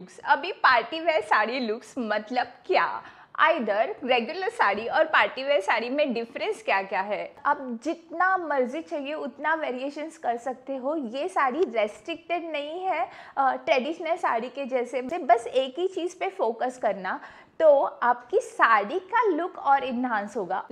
Looks. अभी party wear sari looks मतलब क्या? आइदर रेगुलर साड़ी और पार्टी वेयर साड़ी में डिफरेंस क्या क्या है? आप जितना मर्जी चाहिए उतना वेरिएशंस कर सकते हो। ये साड़ी रेस्ट्रिक्टेड नहीं है ट्रेडिशनल साड़ी के जैसे। बस एक ही चीज़ पे फोकस करना तो आपकी साड़ी का लुक और इन्हांस होगा।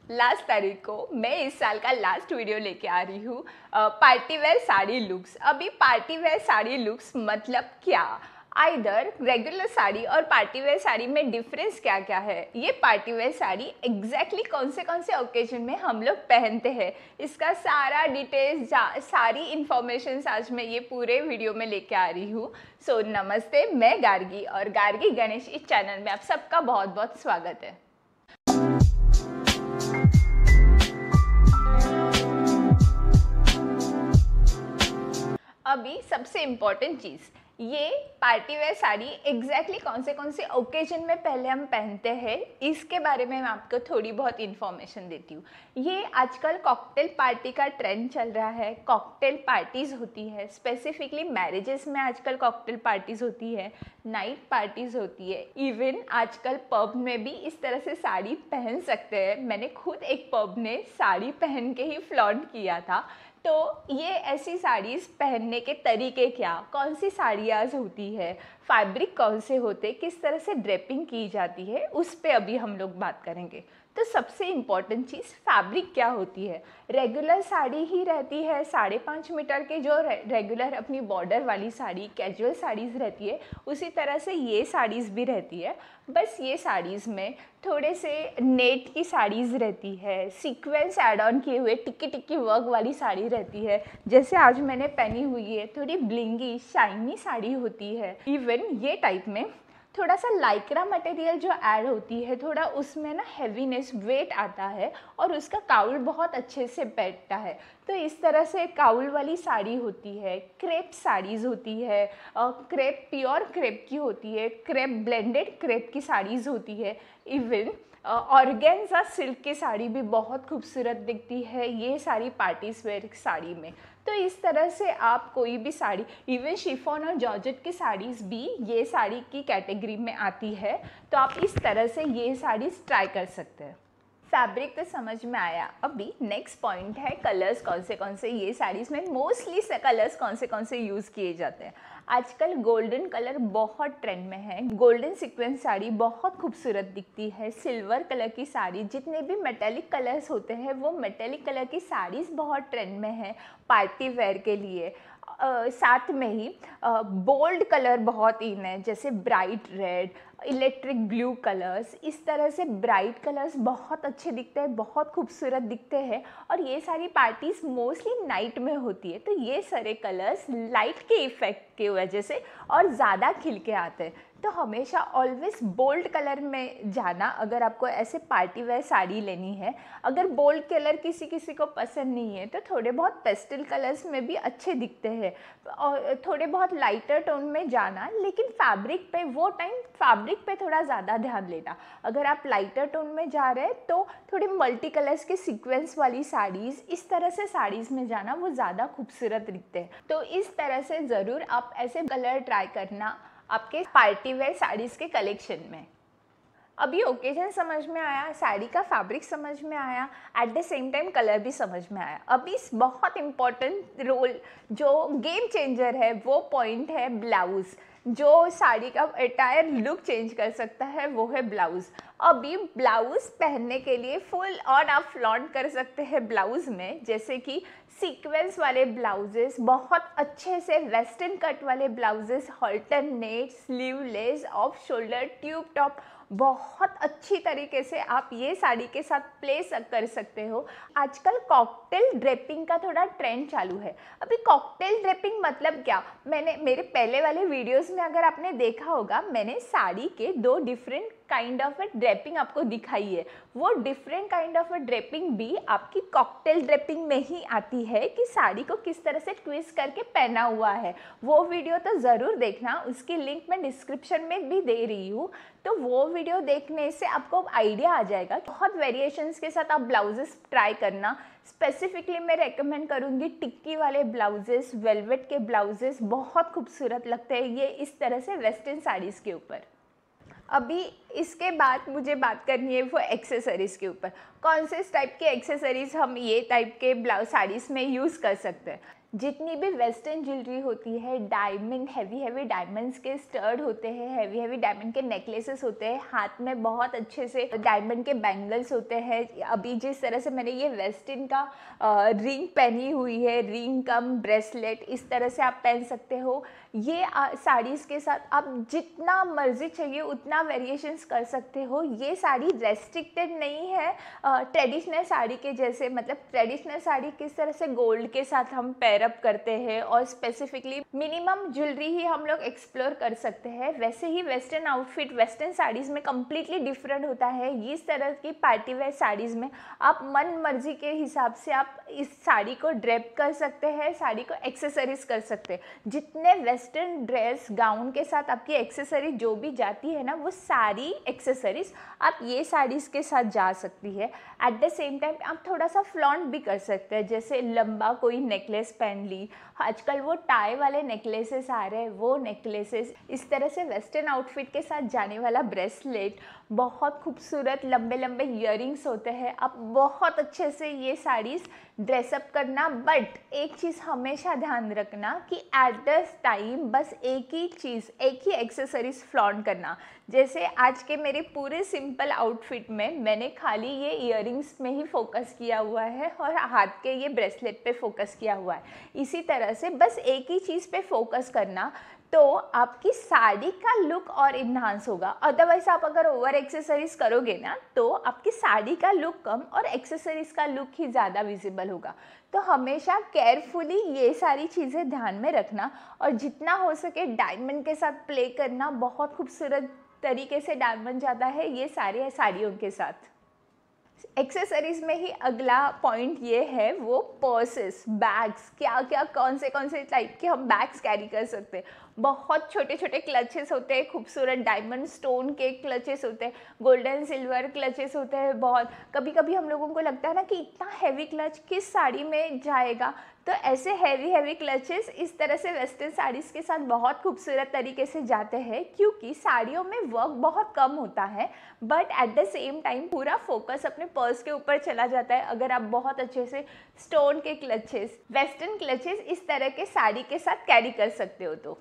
लास्ट तारीख को मैं इस साल का लास्ट वीडियो लेके आ रही हूँ पार्टी वेयर साड़ी लुक्स। अभी पार्टी वेयर साड़ी लुक्स मतलब क्या? आइदर रेगुलर साड़ी और पार्टी वेयर साड़ी में डिफरेंस क्या क्या है? ये पार्टी वेयर साड़ी एग्जैक्टली कौन से ओकेजन में हम लोग पहनते हैं, इसका सारा डिटेल्स सारी इंफॉर्मेशन आज मैं ये पूरे वीडियो में लेके आ रही हूँ। सो नमस्ते, मैं गार्गी और गार्गी गणेश इस चैनल में आप सबका बहुत बहुत स्वागत है। अभी सबसे इम्पॉर्टेंट चीज़, ये पार्टी वेयर साड़ी एग्जैक्टली कौन से ओकेजन में पहले हम पहनते हैं, इसके बारे में मैं आपको थोड़ी बहुत इन्फॉर्मेशन देती हूँ। ये आजकल कॉकटेल पार्टी का ट्रेंड चल रहा है। कॉकटेल पार्टीज़ होती है, स्पेसिफिकली मैरिजेस में आजकल कॉकटेल पार्टीज़ होती है, नाइट पार्टीज़ होती है। इवन आजकल पब में भी इस तरह से साड़ी पहन सकते हैं। मैंने खुद एक पब ने साड़ी पहन के ही फ्लॉन्ट किया था। तो ये ऐसी साड़ीज़ पहनने के तरीके क्या, कौन सी साड़ियाँ होती है, फैब्रिक कौन से होते, किस तरह से ड्रेपिंग की जाती है, उस पे अभी हम लोग बात करेंगे। तो सबसे इम्पॉर्टेंट चीज़ फैब्रिक क्या होती है। रेगुलर साड़ी ही रहती है 5.5 मीटर के, जो रेगुलर अपनी बॉर्डर वाली साड़ी कैजुअल साड़ीज़ रहती है, उसी तरह से ये साड़ीज़ भी रहती है। बस ये साड़ीज़ में थोड़े से नेट की साड़ीज़ रहती है, सीक्वेंस ऐड ऑन किए हुए टिक्की टिक्की वर्क वाली साड़ी रहती है, जैसे आज मैंने पहनी हुई है। थोड़ी ब्लिंगी शाइनी साड़ी होती है। इवन ये टाइप में थोड़ा सा लाइक्रा मटेरियल जो ऐड होती है, थोड़ा उसमें ना हैवीनेस वेट आता है और उसका काउल बहुत अच्छे से बैठता है। तो इस तरह से काउल वाली साड़ी होती है। क्रेप साड़ीज़ होती है, क्रेप प्योर क्रेप की होती है, क्रेप ब्लेंडेड क्रेप की साड़ीज़ होती है। इवन ऑर्गेन्जा सिल्क की साड़ी भी बहुत खूबसूरत दिखती है ये सारी पार्टीज वेयर साड़ी में। तो इस तरह से आप कोई भी साड़ी, इवन शिफॉन और जॉर्जेट की साड़ीज़ भी ये साड़ी की कैटेगरी में आती है। तो आप इस तरह से ये साड़ीज़ ट्राई कर सकते हैं। फैब्रिक तो समझ में आया। अभी नेक्स्ट पॉइंट है कलर्स कौन से ये साड़ीज़ में मोस्टली कलर्स कौन से यूज़ किए जाते हैं। आजकल गोल्डन कलर बहुत ट्रेंड में है। गोल्डन सीक्वेंस साड़ी बहुत खूबसूरत दिखती है। सिल्वर कलर की साड़ी, जितने भी मेटेलिक कलर्स होते हैं वो मेटेलिक कलर की साड़ीज़ बहुत ट्रेंड में है पार्टी वेयर के लिए। साथ में ही बोल्ड कलर बहुत इन है, जैसे bright red, electric blue colours. इस तरह से ब्राइट कलर्स बहुत अच्छे दिखते हैं, बहुत खूबसूरत दिखते हैं। और ये सारी पार्टीज़ मोस्टली नाइट में होती है, तो ये सारे कलर्स लाइट के इफ़ेक्ट की वजह से और ज़्यादा खिल के आते हैं। तो हमेशा ऑलवेज बोल्ड कलर में जाना अगर आपको ऐसे पार्टी वेयर साड़ी लेनी है। अगर बोल्ड कलर किसी किसी को पसंद नहीं है तो थोड़े बहुत पेस्टल कलर्स में भी अच्छे दिखते हैं, और थोड़े बहुत लाइटर टोन में जाना। लेकिन फैब्रिक पे वो टाइम फैब्रिक पे थोड़ा ज़्यादा ध्यान देना। अगर आप लाइटर टोन में जा रहे हैं तो थोड़े मल्टी कलर्स के सीक्वेंस वाली साड़ीज़, इस तरह से साड़ीज़ में जाना, वो ज़्यादा खूबसूरत दिखते हैं। तो इस तरह से ज़रूर आप ऐसे कलर ट्राई करना आपके पार्टी वेयर साड़ीज़ के कलेक्शन में। अभी ओकेजन समझ में आया, साड़ी का फैब्रिक समझ में आया, at the same time colour भी समझ में आया। अभी बहुत इम्पॉर्टेंट रोल जो गेम चेंजर है वो पॉइंट है ब्लाउज़। जो साड़ी का एंटायर लुक चेंज कर सकता है वो है ब्लाउज़। अभी ब्लाउज़ पहनने के लिए फुल ऑन आप फ्लॉन्ट कर सकते हैं ब्लाउज़ में, जैसे कि सीक्वेंस वाले ब्लाउजेस, बहुत अच्छे से वेस्टर्न कट वाले blouses, halter net, sleeveless, off shoulder, tube top, बहुत अच्छी तरीके से आप ये साड़ी के साथ प्लेस कर सकते हो। आजकल कॉकटेल ड्रेपिंग का थोड़ा ट्रेंड चालू है। अभी कॉकटेल ड्रेपिंग मतलब क्या, मैंने मेरे पहले वाले वीडियोस में अगर आपने देखा होगा, मैंने साड़ी के 2 different kind of a draping आपको दिखाई है, वो different kind of a draping भी आपकी कॉकटेल ड्रेपिंग में ही आती है कि साड़ी को किस तरह से ट्विस्ट करके पहना हुआ है। वो वीडियो तो ज़रूर देखना, उसकी लिंक मैं डिस्क्रिप्शन में भी दे रही हूँ, तो वो वीडियो देखने से आपको आइडिया आ जाएगा। बहुत वेरिएशंस के साथ आप ब्लाउजेस ट्राई करना। स्पेसिफिकली मैं रेकमेंड करूँगी टिक्की वाले ब्लाउजेस, वेलवेट के ब्लाउजेस बहुत खूबसूरत लगते हैं ये इस तरह से वेस्टर्न साड़ीज़ के ऊपर। अभी इसके बाद मुझे बात करनी है वो एक्सेसरीज़ के ऊपर। कौन से टाइप के एक्सेसरीज़ हम ये टाइप के ब्लाउज साड़ीज़ में यूज़ कर सकते हैं। जितनी भी वेस्टर्न ज्वेलरी होती है, डायमंड, हैवी डायमंड्स के स्टड होते हैं, हैवी डायमंड के नेकलेसेस होते हैं, हाथ में बहुत अच्छे से डायमंड के बैंगल्स होते हैं। अभी जिस तरह से मैंने ये वेस्टर्न का रिंग पहनी हुई है, रिंग कम ब्रेसलेट, इस तरह से आप पहन सकते हो। ये साड़ीज़ के साथ आप जितना मर्जी चाहिए उतना वेरिएशंस कर सकते हो। ये साड़ी रेस्ट्रिक्टेड नहीं है ट्रेडिशनल साड़ी के जैसे। मतलब ट्रेडिशनल साड़ी किस तरह से गोल्ड के साथ हम पेयरअप करते हैं और स्पेसिफिकली मिनिमम ज्वेलरी ही हम लोग एक्सप्लोर कर सकते हैं, वैसे ही वेस्टर्न आउटफिट वेस्टर्न साड़ीज़ में कम्प्लीटली डिफरेंट होता है। इस तरह की पार्टी वेयर साड़ीज़ में आप मन मर्जी के हिसाब से आप इस साड़ी को ड्रेप कर सकते हैं, साड़ी को एक्सेसरीज कर सकते हैं। जितने वेस्टर्न ड्रेस गाउन के साथ आपकी एक्सेसरी जो भी जाती है ना, वो सारी एक्सेसरीज आप ये साड़ीज़ के साथ जा सकती है। एट द सेम टाइम आप थोड़ा सा फ्लॉन्ट भी कर सकते हैं, जैसे लंबा कोई नेकलेस पहन ली। आजकल वो टाई वाले नेकलेसेस आ रहे हैं, वो नेकलेसेस, इस तरह से वेस्टर्न आउटफिट के साथ जाने वाला ब्रेसलेट, बहुत खूबसूरत लंबे लंबे इयररिंग्स होते हैं। आप बहुत अच्छे से ये साड़ीज़ ड्रेसअप करना। बट एक चीज़ हमेशा ध्यान रखना कि एट द टाइम बस एक ही चीज़, एक ही एक्सेसरीज फ्लॉन्ट करना। जैसे आज के मेरे पूरे सिंपल आउटफिट में मैंने खाली ये इयररिंग्स में ही फोकस किया हुआ है और हाथ के ये ब्रेसलेट पे फोकस किया हुआ है। इसी तरह से बस एक ही चीज़ पे फोकस करना तो आपकी साड़ी का लुक और इन्हांस होगा। अदरवाइज आप अगर ओवर एक्सेसरीज करोगे ना तो आपकी साड़ी का लुक कम और एक्सेसरीज का लुक ही ज़्यादा विजिबल होगा। तो हमेशा केयरफुली ये सारी चीज़ें ध्यान में रखना और जितना हो सके डायमंड के साथ प्ले करना। बहुत खूबसूरत तरीके से डायमंड जाता है ये सारे साड़ियों के साथ। एक्सेसरीज में ही अगला पॉइंट ये है वो पर्सेस, बैग्स, क्या क्या कौन से टाइप के हम बैग्स कैरी कर सकते हैं। बहुत छोटे छोटे क्लचेस होते हैं, खूबसूरत डायमंड स्टोन के क्लचेस होते हैं, गोल्डन सिल्वर क्लचेस होते हैं। बहुत कभी कभी हम लोगों को लगता है ना कि इतना हैवी क्लच किस साड़ी में जाएगा, तो ऐसे हैवी क्लचेस इस तरह से वेस्टर्न साड़ीज़ के साथ बहुत खूबसूरत तरीके से जाते हैं, क्योंकि साड़ियों में वर्क बहुत कम होता है but at the same time पूरा फोकस अपने पर्स के ऊपर चला जाता है अगर आप बहुत अच्छे से स्टोन के क्लचेस, वेस्टर्न क्लचेस इस तरह के साड़ी के साथ कैरी कर सकते हो। तो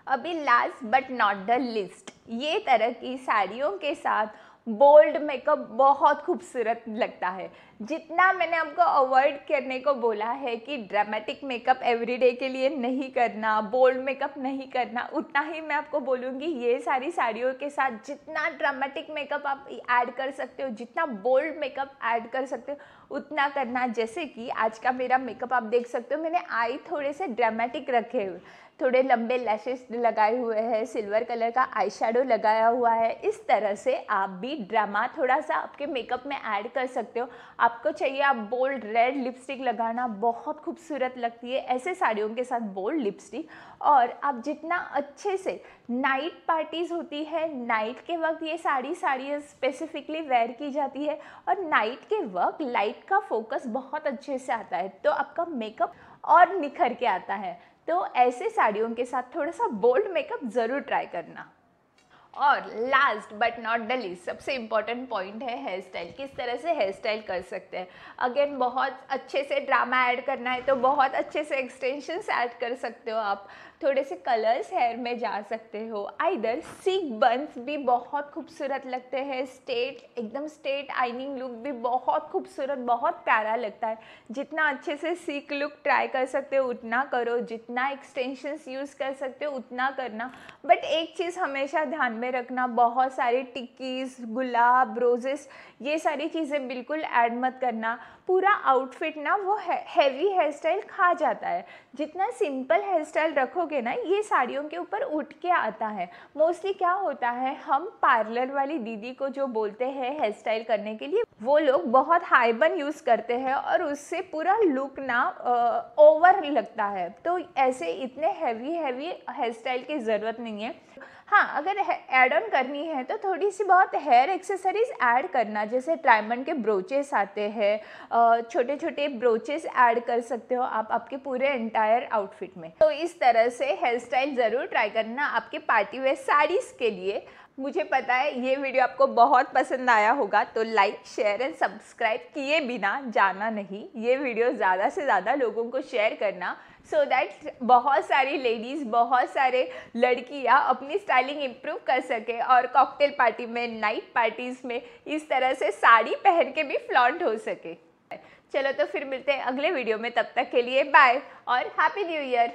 अभी last but not the list, ये तरह की साड़ियों के साथ बोल्ड मेकअप बहुत खूबसूरत लगता है। जितना मैंने आपको अवॉइड करने को बोला है कि ड्रामेटिक मेकअप एवरीडे के लिए नहीं करना, बोल्ड मेकअप नहीं करना, उतना ही मैं आपको बोलूँगी ये सारी साड़ियों के साथ जितना ड्रामेटिक मेकअप आप ऐड कर सकते हो, जितना बोल्ड मेकअप ऐड कर सकते हो उतना करना। जैसे कि आज का मेरा मेकअप आप देख सकते हो, मैंने आई थोड़े से ड्रामेटिक रखे हुए, थोड़े लंबे लैशेस लगाए हुए हैं, सिल्वर कलर का आई शेडो लगाया हुआ है। इस तरह से आप भी ड्रामा थोड़ा सा आपके मेकअप में ऐड कर सकते हो। आपको चाहिए आप बोल्ड रेड लिपस्टिक लगाना, बहुत खूबसूरत लगती है ऐसे साड़ियों के साथ बोल्ड लिपस्टिक। और आप जितना अच्छे से, नाइट पार्टीज़ होती है, नाइट के वक्त ये साड़ी स्पेसिफिकली वेयर की जाती है और नाइट के वक्त लाइट का फोकस बहुत अच्छे से आता है, तो आपका मेकअप और निखर के आता है। तो ऐसे साड़ियों के साथ थोड़ा सा बोल्ड मेकअप ज़रूर ट्राई करना। और last but not the least, सबसे इम्पॉर्टेंट पॉइंट है हेयर स्टाइल। किस तरह से हेयर स्टाइल कर सकते हैं। अगेन बहुत अच्छे से ड्रामा ऐड करना है तो बहुत अच्छे से एक्सटेंशंस ऐड कर सकते हो आप, थोड़े से कलर्स हेयर में जा सकते हो। आइदर सीक बंस भी बहुत खूबसूरत लगते हैं, स्ट्रेट एकदम स्ट्रेट आइनिंग लुक भी बहुत खूबसूरत, बहुत प्यारा लगता है। जितना अच्छे से सीक लुक ट्राई कर सकते हो उतना करो, जितना एक्सटेंशंस यूज़ कर सकते हो उतना करना। बट एक चीज़ हमेशा ध्यान में रखना, बहुत सारी टिक्कीज़, गुलाब, रोजेस, ये सारी चीज़ें बिल्कुल ऐड मत करना। पूरा आउटफिट ना वो हैवी हेयर स्टाइल खा जाता है। जितना सिंपल हेयर स्टाइल रखोगे देखोगे ना, ये साड़ियों के ऊपर उठ के आता है। मोस्टली क्या होता है, हम पार्लर वाली दीदी को जो बोलते हैं हेयर स्टाइल करने के लिए, वो लोग बहुत हाई बन यूज़ करते हैं और उससे पूरा लुक ना ओवर लगता है। तो ऐसे इतने हैवी हेयर स्टाइल की ज़रूरत नहीं है। हाँ, अगर ऐड ऑन करनी है तो थोड़ी सी बहुत हेयर एक्सेसरीज ऐड करना, जैसे डायमंड के ब्रोचेस आते हैं, छोटे छोटे ब्रोचेस ऐड कर सकते हो आप आपके पूरे एंटायर आउटफिट में। तो इस तरह से हेयर स्टाइल ज़रूर ट्राई करना आपके पार्टी वेयर साड़ीज़ के लिए। मुझे पता है ये वीडियो आपको बहुत पसंद आया होगा, तो लाइक शेयर एंड सब्सक्राइब किए बिना जाना नहीं। ये वीडियो ज़्यादा से ज़्यादा लोगों को शेयर करना, सो दैट बहुत सारी लेडीज़, बहुत सारे लड़कियां अपनी स्टाइलिंग इम्प्रूव कर सके और कॉकटेल पार्टी में, नाइट पार्टीज़ में इस तरह से साड़ी पहन के भी फ्लॉन्ट हो सके। चलो तो फिर मिलते हैं अगले वीडियो में, तब तक के लिए बाय और हैप्पी न्यू ईयर।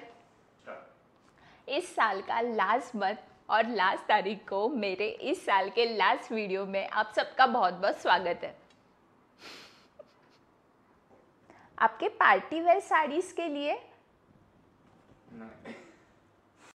इस साल का लास्ट मंथ और लास्ट तारीख को मेरे इस साल के लास्ट वीडियो में आप सबका बहुत बहुत स्वागत है। आपके पार्टी वेयर साड़ीज़ के लिए